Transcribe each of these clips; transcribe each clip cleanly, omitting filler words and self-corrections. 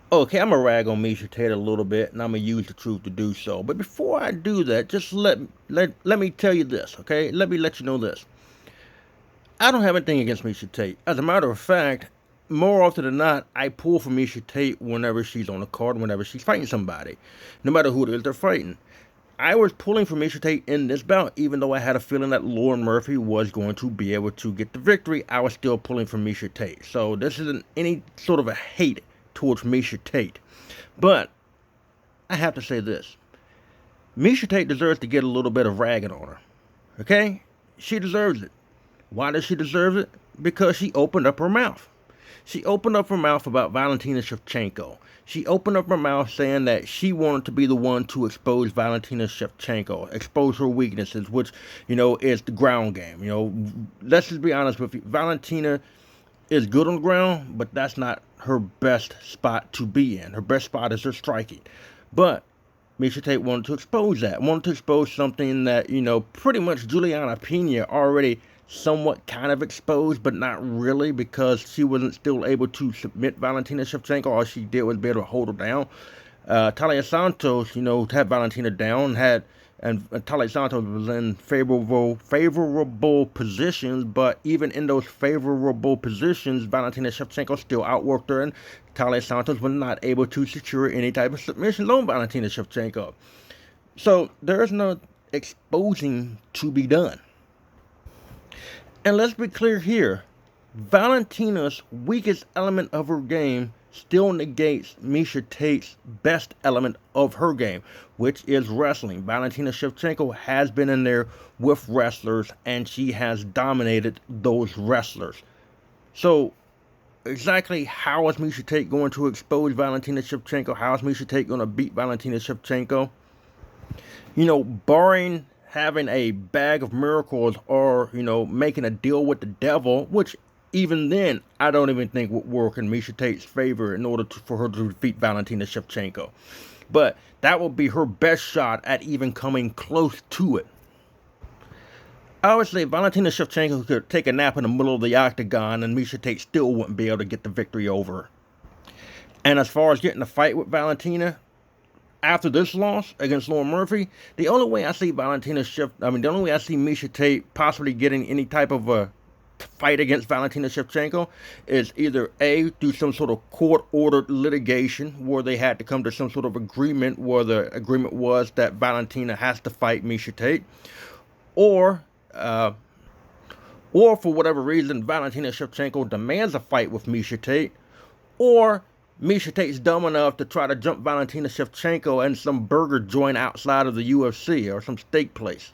Okay, I'm gonna rag on Miesha Tate a little bit, and I'm gonna use the truth to do so. But before I do that, just let me tell you this, okay? Let me let you know this. I don't have anything against Miesha Tate. As a matter of fact, more often than not, I pull for Miesha Tate whenever she's on the card, whenever she's fighting somebody, no matter who it is they're fighting. I was pulling for Miesha Tate in this bout, even though I had a feeling that Lauren Murphy was going to be able to get the victory. I was still pulling for Miesha Tate. So this isn't any sort of a hate towards Miesha Tate. But I have to say this. Miesha Tate deserves to get a little bit of ragging on her. Okay? She deserves it. Why does she deserve it? Because she opened up her mouth. She opened up her mouth about Valentina Shevchenko. She opened up her mouth saying that she wanted to be the one to expose Valentina Shevchenko, expose her weaknesses, which, is the ground game. Let's just be honest with you. Valentina is good on the ground, but that's not her best spot to be in. Her best spot is her striking. But Miesha Tate wanted to expose that, wanted to expose something that, pretty much Juliana Pena already somewhat kind of exposed, but not really, because she wasn't still able to submit Valentina Shevchenko. All she did was be able to hold her down. Talia Santos, had Valentina down, and Talia Santos was in favorable positions, but even in those favorable positions, Valentina Shevchenko still outworked her, and Talia Santos was not able to secure any type of submission on Valentina Shevchenko. So there is no exposing to be done. And let's be clear here, Valentina's weakest element of her game still negates Miesha Tate's best element of her game, which is wrestling. Valentina Shevchenko has been in there with wrestlers, and she has dominated those wrestlers. So, exactly how is Miesha Tate going to expose Valentina Shevchenko? How is Miesha Tate going to beat Valentina Shevchenko? Barring having a bag of miracles or, making a deal with the devil, which even then, I don't even think would work in Miesha Tate's favor in order for her to defeat Valentina Shevchenko. But that would be her best shot at even coming close to it. I would say Valentina Shevchenko could take a nap in the middle of the octagon and Miesha Tate still wouldn't be able to get the victory over her. And as far as getting a fight with Valentina, after this loss against Lauren Murphy, the only way I see the only way I see Miesha Tate possibly getting any type of a fight against Valentina Shevchenko is either A, through some sort of court-ordered litigation where they had to come to some sort of agreement where the agreement was that Valentina has to fight Miesha Tate, or for whatever reason Valentina Shevchenko demands a fight with Miesha Tate, or Miesha Tate's dumb enough to try to jump Valentina Shevchenko in some burger joint outside of the UFC or some steak place.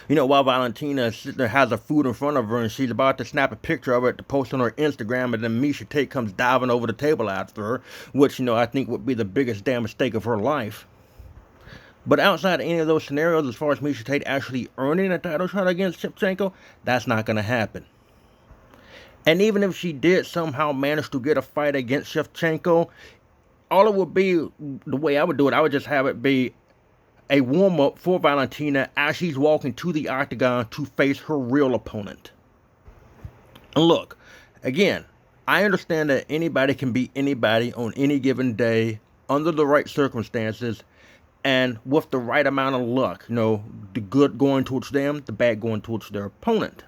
While Valentina has her food in front of her and she's about to snap a picture of it to post on her Instagram, and then Miesha Tate comes diving over the table after her, which, I think would be the biggest damn mistake of her life. But outside of any of those scenarios, as far as Miesha Tate actually earning a title shot against Shevchenko, that's not going to happen. And even if she did somehow manage to get a fight against Shevchenko, all it would be, the way I would do it, I would just have it be a warm-up for Valentina as she's walking to the octagon to face her real opponent. And look, again, I understand that anybody can beat anybody on any given day under the right circumstances and with the right amount of luck. The good going towards them, the bad going towards their opponent.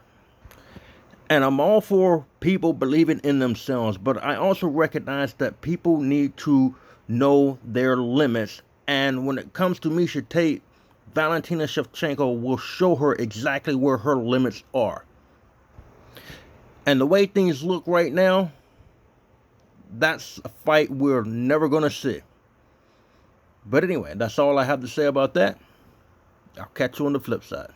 And I'm all for people believing in themselves, but I also recognize that people need to know their limits. And when it comes to Miesha Tate, Valentina Shevchenko will show her exactly where her limits are. And the way things look right now, that's a fight we're never going to see. But anyway, that's all I have to say about that. I'll catch you on the flip side.